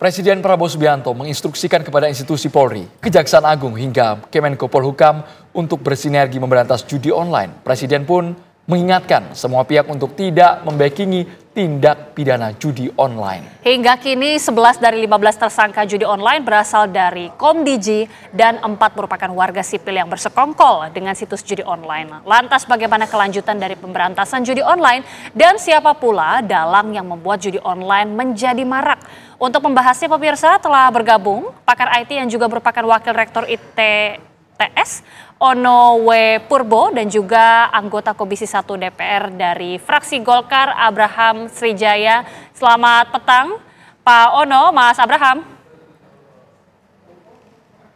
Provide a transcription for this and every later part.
Presiden Prabowo Subianto menginstruksikan kepada institusi Polri, Kejaksaan Agung hingga Kemenko Polhukam untuk bersinergi memberantas judi online. Presiden pun mengingatkan semua pihak untuk tidak membackingi tindak pidana judi online. Hingga kini 11 dari 15 tersangka judi online berasal dari Komdiji dan 4 merupakan warga sipil yang bersekongkol dengan situs judi online. Lantas bagaimana kelanjutan dari pemberantasan judi online dan siapa pula dalang yang membuat judi online menjadi marak? Untuk membahasnya pemirsa telah bergabung pakar IT yang juga merupakan wakil rektor ITS Ono W. Purbo dan juga anggota Komisi 1 DPR dari fraksi Golkar Abraham Srijaya. Selamat petang Pak Ono, Mas Abraham.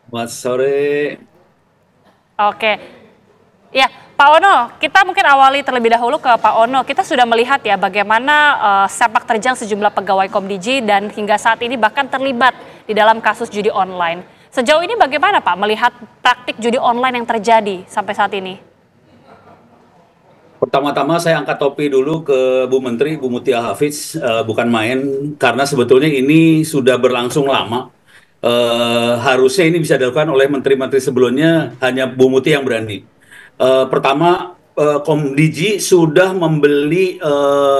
Selamat sore. Oke. Ya, Pak Ono, kita mungkin awali terlebih dahulu ke Pak Ono. Kita sudah melihat ya bagaimana sepak terjang sejumlah pegawai Komdiji dan hingga saat ini bahkan terlibat di dalam kasus judi online. Sejauh ini bagaimana Pak melihat praktik judi online yang terjadi sampai saat ini? Pertama-tama saya angkat topi dulu ke Bu Menteri, Bu Mutia Hafiz, bukan main, karena sebetulnya ini sudah berlangsung lama. Harusnya ini bisa dilakukan oleh menteri-menteri sebelumnya, hanya Bu Mutia yang berani. Pertama, Komdiji sudah membeli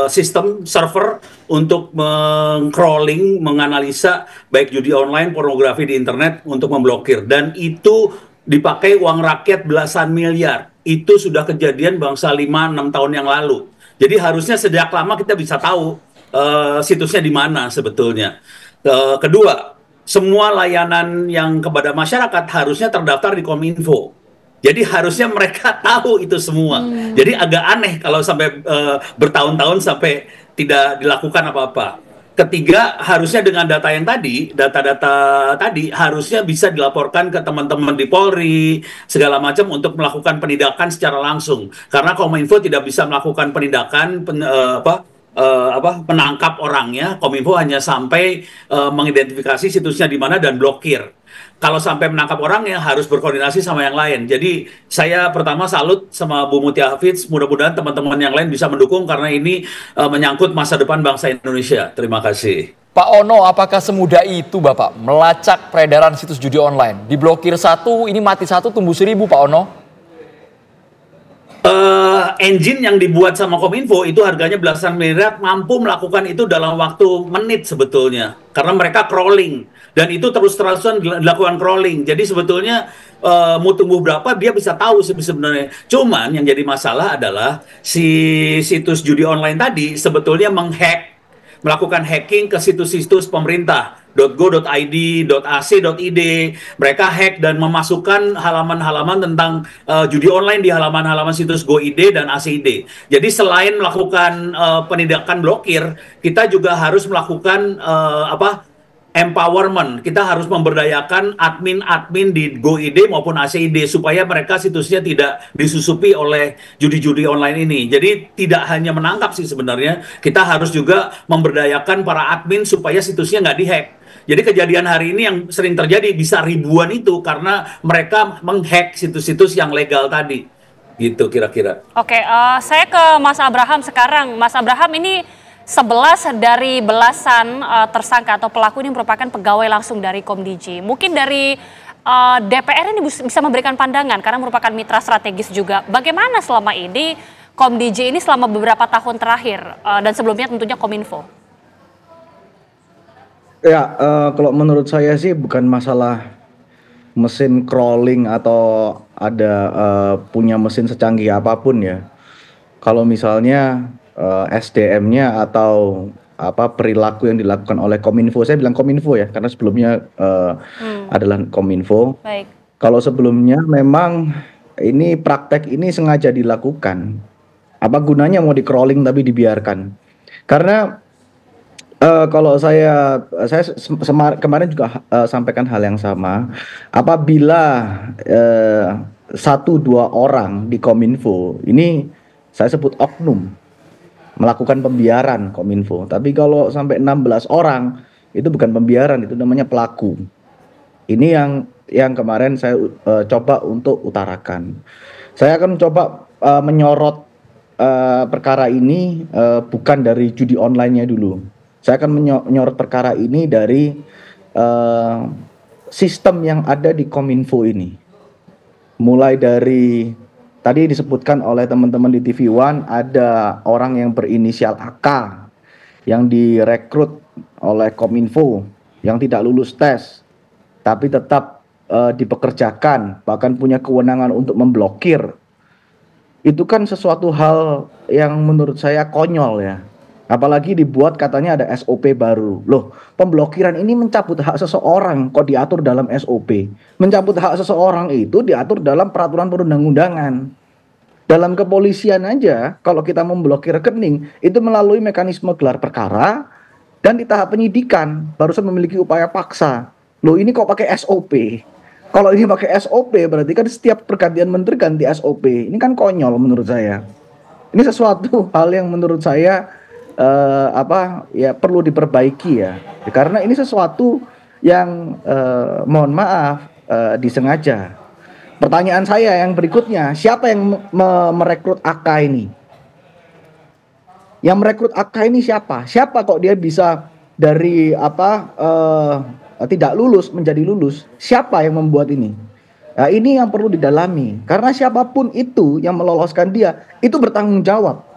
sistem server untuk meng-crawling, menganalisa baik judi online, pornografi di internet untuk memblokir. Dan itu dipakai uang rakyat belasan miliar. Itu sudah kejadian bangsa 5-6 tahun yang lalu. Jadi harusnya sejak lama kita bisa tahu situsnya di mana sebetulnya. Kedua, semua layanan yang kepada masyarakat harusnya terdaftar di Kominfo. Jadi harusnya mereka tahu itu semua. Jadi agak aneh kalau sampai bertahun-tahun sampai tidak dilakukan apa-apa. Ketiga, harusnya dengan data yang tadi, data-data tadi harusnya bisa dilaporkan ke teman-teman di Polri, segala macam untuk melakukan penindakan secara langsung. Karena Kominfo tidak bisa melakukan penindakan, menangkap orangnya. Kominfo hanya sampai mengidentifikasi situsnya di mana dan blokir. Kalau sampai menangkap orangnya harus berkoordinasi sama yang lain. Jadi saya pertama salut sama Bu Mutia Hafiz. Mudah-mudahan teman-teman yang lain bisa mendukung karena ini menyangkut masa depan bangsa Indonesia. Terima kasih. Pak Ono, apakah semudah itu Bapak melacak peredaran situs judi online? Diblokir satu, ini mati satu, tumbuh 1000 Pak Ono. Engine yang dibuat sama Kominfo itu harganya belasan miliar, mampu melakukan itu dalam waktu menit sebetulnya. Karena mereka crawling. Dan itu terus-terusan dilakukan crawling. Jadi sebetulnya mau tumbuh berapa dia bisa tahu sebenarnya. Cuman yang jadi masalah adalah si situs judi online tadi sebetulnya melakukan hacking ke situs-situs pemerintah. .go.id, .ac.id, mereka hack dan memasukkan halaman-halaman tentang judi online di halaman-halaman situs GoID dan ACID. Jadi selain melakukan penindakan blokir, kita juga harus melakukan empowerment. Kita harus memberdayakan admin-admin di GoID maupun ACID supaya mereka situsnya tidak disusupi oleh judi-judi online ini. Jadi tidak hanya menangkap sih sebenarnya, kita harus juga memberdayakan para admin supaya situsnya nggak dihack. Jadi kejadian hari ini yang sering terjadi bisa ribuan itu karena mereka menghack situs-situs yang legal tadi. Gitu kira-kira. Oke, saya ke Mas Abraham sekarang. Mas Abraham, ini 11 dari belasan tersangka atau pelaku ini merupakan pegawai langsung dari Komdiji. Mungkin dari DPR ini bisa memberikan pandangan karena merupakan mitra strategis juga. Bagaimana selama ini Komdiji ini selama beberapa tahun terakhir dan sebelumnya tentunya Kominfo? Ya, kalau menurut saya sih bukan masalah mesin crawling atau ada punya mesin secanggih apapun ya. Kalau misalnya SDM-nya atau perilaku yang dilakukan oleh Kominfo, saya bilang Kominfo ya, karena sebelumnya adalah Kominfo. Baik. Kalau sebelumnya memang ini praktek ini sengaja dilakukan. Apa gunanya mau di crawling tapi dibiarkan? Karena kalau saya kemarin juga sampaikan hal yang sama. Apabila 1-2 orang di Kominfo, ini saya sebut oknum, melakukan pembiaran Kominfo. Tapi kalau sampai 16 orang, itu bukan pembiaran, itu namanya pelaku. Ini yang kemarin saya coba untuk utarakan. Saya akan coba menyorot perkara ini bukan dari judi online-nya dulu. Saya akan menyorot perkara ini dari sistem yang ada di Kominfo ini. Mulai dari tadi disebutkan oleh teman-teman di TV One, ada orang yang berinisial AK yang direkrut oleh Kominfo yang tidak lulus tes, tapi tetap dipekerjakan, bahkan punya kewenangan untuk memblokir. Itu kan sesuatu hal yang menurut saya konyol ya. Apalagi dibuat katanya ada SOP baru. Loh, pemblokiran ini mencabut hak seseorang kok diatur dalam SOP. Mencabut hak seseorang itu diatur dalam peraturan perundang-undangan. Dalam kepolisian aja, kalau kita memblokir rekening, itu melalui mekanisme gelar perkara dan di tahap penyidikan, barusan memiliki upaya paksa. Loh, ini kok pakai SOP? Kalau ini pakai SOP, berarti kan setiap pergantian menteri ganti SOP. Ini kan konyol menurut saya. Ini sesuatu hal yang menurut saya perlu diperbaiki ya. Karena ini sesuatu yang mohon maaf disengaja. Pertanyaan saya yang berikutnya, siapa yang merekrut AK ini? Yang merekrut AK ini siapa? Siapa kok dia bisa dari tidak lulus menjadi lulus? Siapa yang membuat ini? Nah, ini yang perlu didalami. Karena siapapun itu yang meloloskan dia, itu bertanggung jawab.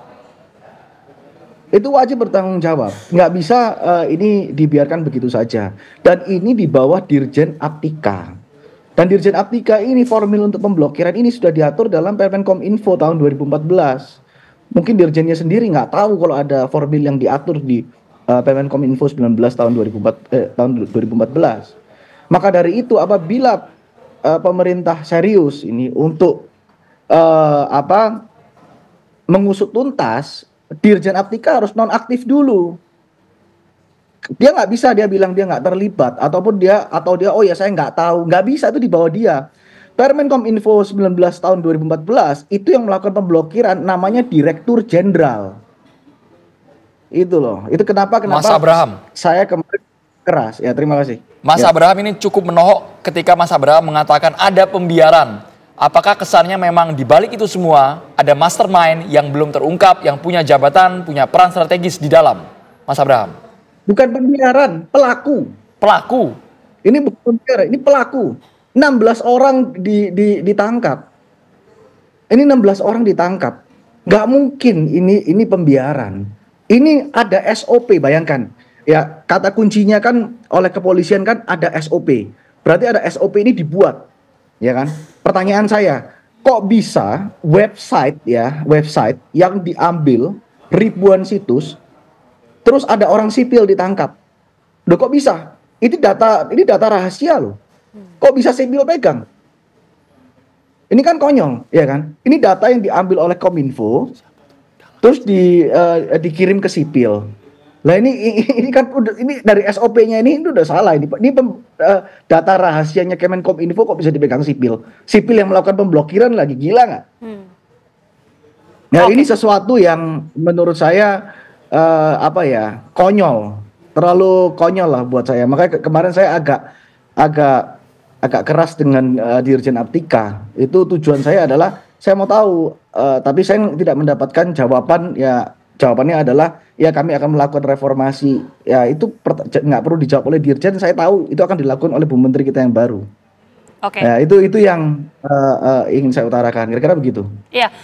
Itu wajib bertanggung jawab. Nggak bisa ini dibiarkan begitu saja. Dan ini di bawah Dirjen Aptika. Dan Dirjen Aptika ini formil untuk pemblokiran ini sudah diatur dalam Permenkominfo tahun 2014. Mungkin Dirjennya sendiri nggak tahu kalau ada formil yang diatur di Permenkominfo 19 tahun 2014. Maka dari itu apabila pemerintah serius ini untuk mengusut tuntas, Dirjen Aptika harus nonaktif dulu. Dia nggak bisa dia bilang dia nggak terlibat atau dia oh ya saya nggak tahu, nggak bisa, itu di bawah dia. Permenkominfo 19 tahun 2014 itu yang melakukan pemblokiran namanya Direktur Jenderal. Itu loh. Itu kenapa Mas Abraham, saya kemarin keras. Ya, terima kasih. Mas Abraham ini cukup menohok ketika Mas Abraham mengatakan ada pembiaran. Apakah kesannya memang di balik itu semua ada mastermind yang belum terungkap, yang punya jabatan, punya peran strategis di dalam, Mas Abraham? Bukan pembiaran, pelaku. Pelaku? Ini bukan pembiaran, ini pelaku. 16 orang ditangkap. Ini 16 orang ditangkap. Nggak mungkin ini pembiaran. Ini ada SOP, bayangkan. Ya, kata kuncinya kan oleh kepolisian kan ada SOP. Berarti ada SOP ini dibuat. Ya kan? Pertanyaan saya, kok bisa website yang diambil ribuan situs, terus ada orang sipil ditangkap? Loh, kok bisa? Ini data rahasia loh. Kok bisa sipil pegang? Ini kan konyol, ya kan? Ini data yang diambil oleh Kominfo, terus dikirim ke sipil. Lah ini kan ini dari SOP-nya ini udah salah ini. Data rahasianya Kemenkominfo kok bisa dipegang sipil? Sipil yang melakukan pemblokiran lagi, gila nggak? Nah, ini sesuatu yang menurut saya konyol, terlalu konyol lah buat saya. Makanya kemarin saya agak keras dengan Dirjen Aptika. Itu tujuan saya adalah saya mau tahu, tapi saya tidak mendapatkan jawaban. Ya, jawabannya adalah ya kami akan melakukan reformasi. Ya, itu nggak perlu dijawab oleh Dirjen. Saya tahu itu akan dilakukan oleh Bu Menteri kita yang baru. Oke. Ya, itu yang ingin saya utarakan. Kira-kira begitu. Iya.